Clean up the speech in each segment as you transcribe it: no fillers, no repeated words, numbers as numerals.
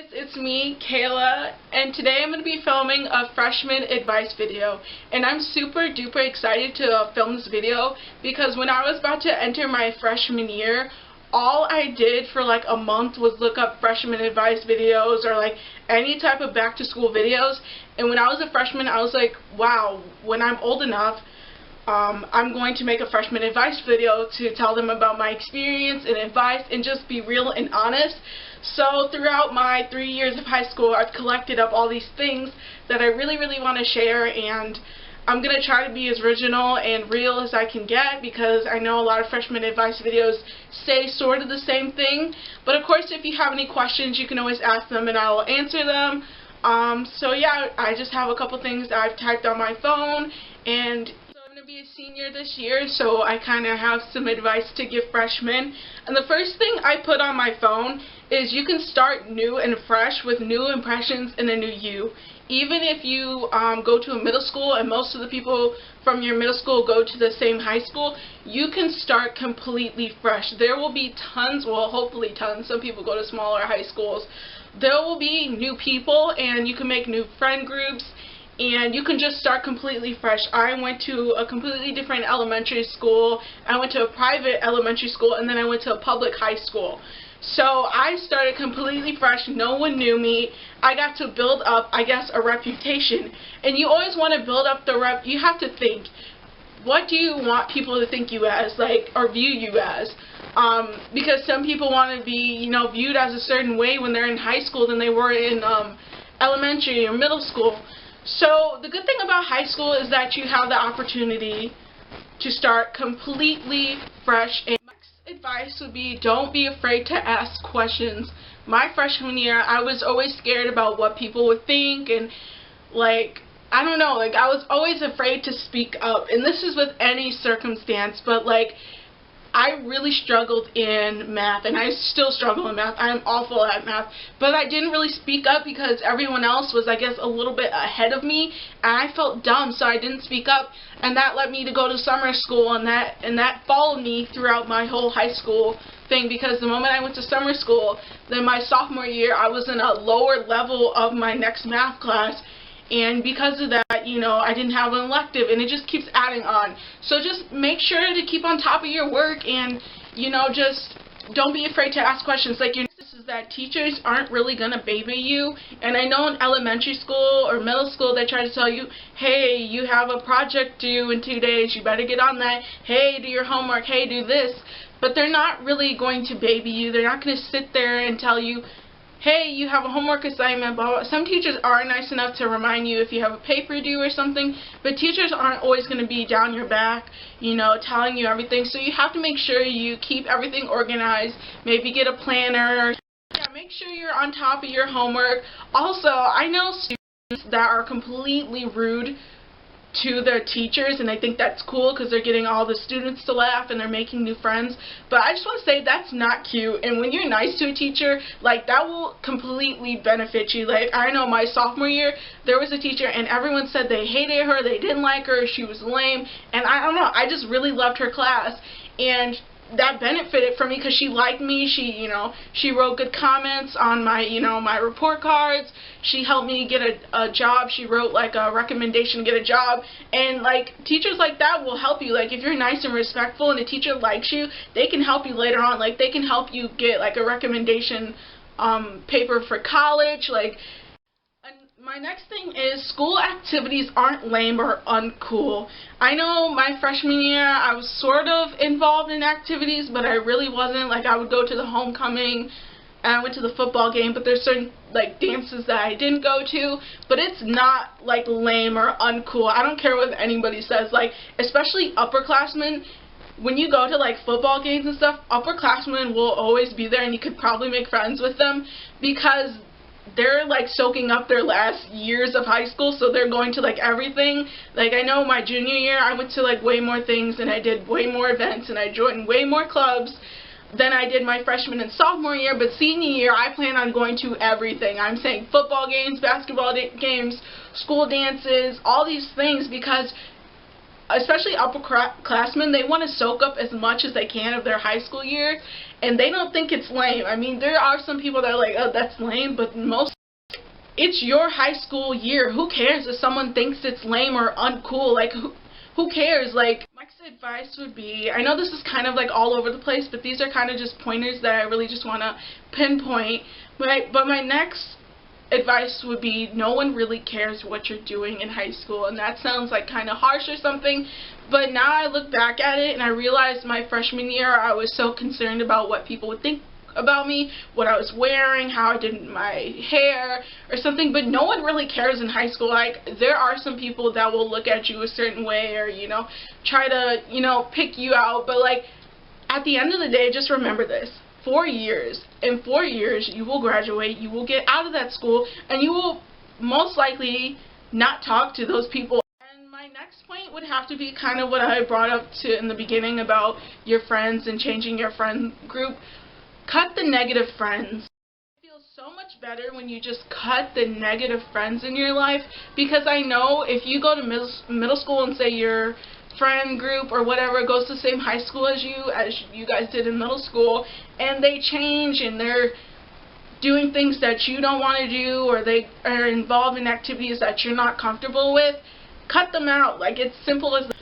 Guys, it's me, Kayla, and today I'm going to be filming a freshman advice video. And I'm super duper excited to film this video because when I was about to enter my freshman year, all I did for like a month was look up freshman advice videos or like any type of back to school videos. And when I was a freshman, I was like, wow, when I'm old enough, I'm going to make a freshman advice video to tell them about my experience and advice and just be real and honest. So throughout my 3 years of high school, I've collected up all these things that I really want to share, and I'm going to try to be as original and real as I can get because I know a lot of freshman advice videos say sort of the same thing. But of course, if you have any questions, you can always ask them and I will answer them. So yeah, I just have a couple things that I've typed on my phone, and be a senior this year, so I kind of have some advice to give freshmen. And the first thing I put on my phone is you can start new and fresh with new impressions and a new you. Even if you go to a middle school and most of the people from your middle school go to the same high school, you can start completely fresh. There will be tons, well hopefully tons, some people go to smaller high schools. There will be new people and you can make new friend groups. And you can just start completely fresh. I went to a completely different elementary school. I went to a private elementary school, and then I went to a public high school. So I started completely fresh. No one knew me. I got to build up, I guess, a reputation. And you always want to build up the rep. You have to think, what do you want people to think you as, like, or view you as? Because some people want to be, viewed as a certain way when they're in high school than they were in elementary or middle school. So the good thing about high school is that you have the opportunity to start completely fresh. And my advice would be, don't be afraid to ask questions. My freshman year, I was always scared about what people would think, and I don't know, I was always afraid to speak up. And this is with any circumstance, but I really struggled in math, and I still struggle in math. I'm awful at math, but I didn't really speak up because everyone else was, I guess, a little bit ahead of me, and I felt dumb, so I didn't speak up, and that led me to go to summer school, and that followed me throughout my whole high school thing, because the moment I went to summer school, then my sophomore year, I was in a lower level of my next math class. And because of that, I didn't have an elective, and it just keeps adding on. So just make sure to keep on top of your work, and, just don't be afraid to ask questions. This is that teachers aren't really going to baby you. And I know in elementary school or middle school, they try to tell you, hey, you have a project due in 2 days, you better get on that. Hey, do your homework. Hey, do this. But they're not really going to baby you. They're not going to sit there and tell you, hey, you have a homework assignment, blah, blah. Some teachers are nice enough to remind you if you have a paper due or something, but teachers aren't always going to be down your back, telling you everything. So you have to make sure you keep everything organized, maybe get a planner. Yeah, make sure you're on top of your homework. Also, I know students that are completely rude to their teachers, and I think that's cool because they're getting all the students to laugh and they're making new friends. But I just want to say that's not cute, and when you're nice to a teacher, that will completely benefit you. I know my sophomore year, there was a teacher and everyone said they hated her, they didn't like her, she was lame, and I don't know, I just really loved her class, and that benefited from me because she liked me. She wrote good comments on my, my report cards. She helped me get a job. She wrote a recommendation to get a job. And teachers like that will help you. If you're nice and respectful and a teacher likes you, they can help you later on. They can help you get a recommendation paper for college. My next thing is school activities aren't lame or uncool. I know my freshman year I was sort of involved in activities, but I really wasn't. I would go to the homecoming and I went to the football game, but there's certain dances that I didn't go to, but it's not lame or uncool. I don't care what anybody says, especially upperclassmen. When you go to football games and stuff, upperclassmen will always be there, and you could probably make friends with them because they're soaking up their last years of high school, so they're going to everything. I know my junior year I went to way more things, and I did way more events, and I joined way more clubs than I did my freshman and sophomore year. But senior year I plan on going to everything. I'm saying football games, basketball games, school dances, all these things, because especially upperclassmen, they want to soak up as much as they can of their high school year, and they don't think it's lame. I mean, there are some people that are like, oh, that's lame, but most, it's your high school year. Who cares if someone thinks it's lame or uncool? Like, who cares? Like, my advice would be, I know this is kind of like all over the place, but these are kind of just pointers that I really just want to pinpoint. But my next advice would be, no one really cares what you're doing in high school. And that sounds like kind of harsh or something, but now I look back at it and I realize my freshman year I was so concerned about what people would think about me, what I was wearing, how I did my hair or something, but no one really cares in high school. Like, there are some people that will look at you a certain way or, you know, try to, you know, pick you out, but like, at the end of the day, just remember this: 4 years. In 4 years, you will graduate, you will get out of that school, and you will most likely not talk to those people. And my next point would have to be kind of what I brought up to in the beginning about your friends and changing your friend group. Cut the negative friends. It feels so much better when you just cut the negative friends in your life, because I know if you go to middle school and say your friend group or whatever goes to the same high school as you guys did in middle school, and they change and they're doing things that you don't want to do, or they are involved in activities that you're not comfortable with, cut them out. Like, it's simple as that.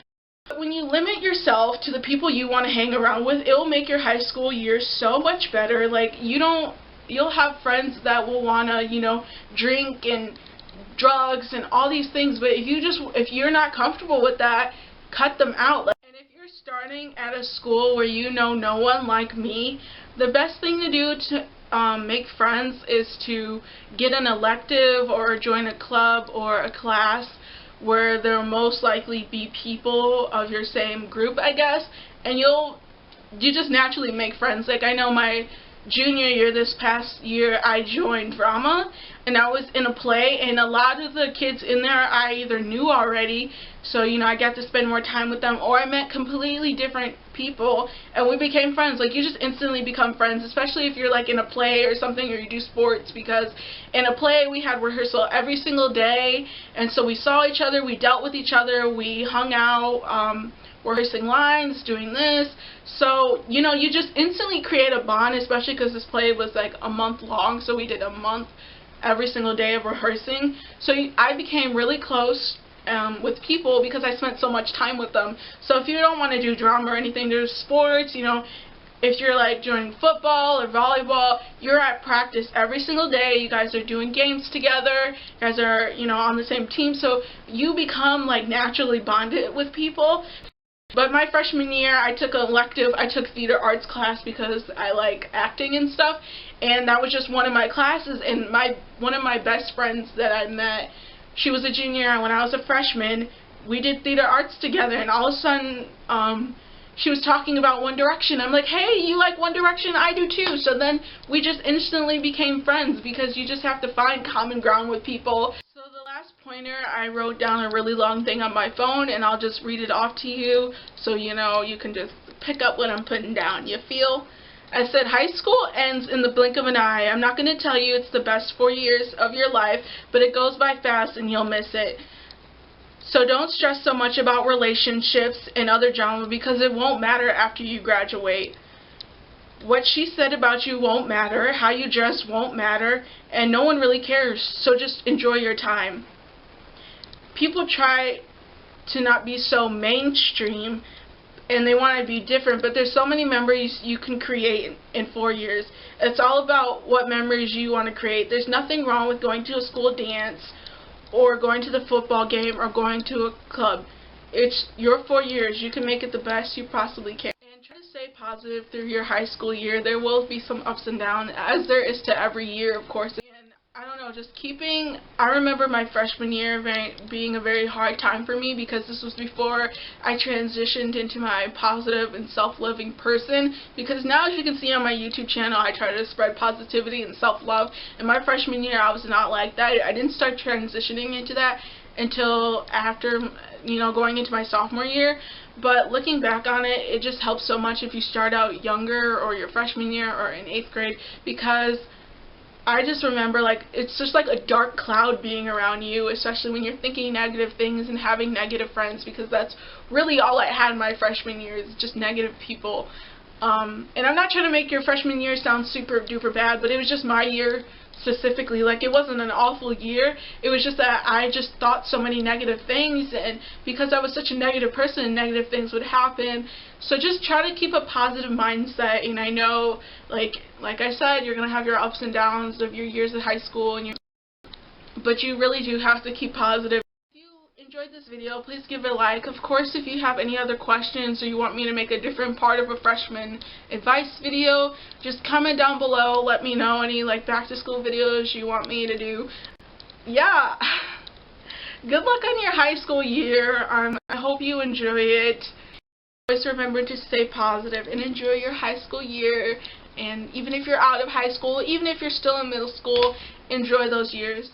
When you limit yourself to the people you want to hang around with, it will make your high school year so much better. Like, you'll have friends that will want to, you know, drink and drugs and all these things, but if you're not comfortable with that, cut them out. And if you're starting at a school where you know no one like me, the best thing to do to make friends is to get an elective or join a club or a class where there will most likely be people of your same group, I guess, and you just naturally make friends. Like, I know my junior year, this past year, I joined drama, and I was in a play, and a lot of the kids in there I either knew already, so, you know, I got to spend more time with them, or I met completely different people, and we became friends. Like, you just instantly become friends, especially if you're, like, in a play or something, or you do sports, because in a play we had rehearsal every single day, and so we saw each other, we dealt with each other, we hung out, rehearsing lines, doing this. So, you know, you just instantly create a bond, especially because this play was like a month long, so we did a month every single day of rehearsing. So I became really close with people because I spent so much time with them. So if you don't want to do drama or anything, there's sports, you know, if you're like doing football or volleyball, you're at practice every single day. You guys are doing games together. You guys are, you know, on the same team. So you become like naturally bonded with people. But my freshman year, I took an elective. I took theater arts class because I like acting and stuff, and that was just one of my classes. And one of my best friends that I met, she was a junior, and when I was a freshman, we did theater arts together. And all of a sudden, she was talking about One Direction. I'm like, hey, you like One Direction? I do too. So then we just instantly became friends, because you just have to find common ground with people. So the last pointer, I wrote down a really long thing on my phone, and I'll just read it off to you so you know you can just pick up what I'm putting down. You feel? I said, high school ends in the blink of an eye. I'm not going to tell you it's the best 4 years of your life, but it goes by fast and you'll miss it. So don't stress so much about relationships and other drama, because it won't matter after you graduate. What she said about you won't matter, how you dress won't matter, and no one really cares, so just enjoy your time. People try to not be so mainstream, and they want to be different, but there's so many memories you can create in 4 years. It's all about what memories you want to create. There's nothing wrong with going to a school dance, or going to the football game, or going to a club. It's your 4 years. You can make it the best you possibly can. And try to stay positive through your high school year. There will be some ups and downs, as there is to every year, of course. And I don't know, just I remember my freshman year being a very hard time for me, because this was before I transitioned into my positive and self-loving person. Because now, as you can see on my YouTube channel, I try to spread positivity and self-love. In my freshman year, I was not like that. I didn't start transitioning into that until after, you know, going into my sophomore year. But looking back on it, it just helps so much if you start out younger, or your freshman year, or in 8th grade, because I just remember, like, it's just like a dark cloud being around you, especially when you're thinking negative things and having negative friends, because that's really all I had in my freshman year, is just negative people. And I'm not trying to make your freshman year sound super duper bad, but it was just my year specifically. Like, it wasn't an awful year, it was just that I just thought so many negative things, and because I was such a negative person, negative things would happen. So just try to keep a positive mindset. And I know, like I said, you're going to have your ups and downs of your years at high school, and but you really do have to keep positive. If you enjoyed this video, please give it a like. Of course, if you have any other questions or you want me to make a different part of a freshman advice video, just comment down below. Let me know any like back to school videos you want me to do. Yeah. Good luck on your high school year. I hope you enjoy it. Always remember to stay positive and enjoy your high school year. And even if you're out of high school, even if you're still in middle school, enjoy those years.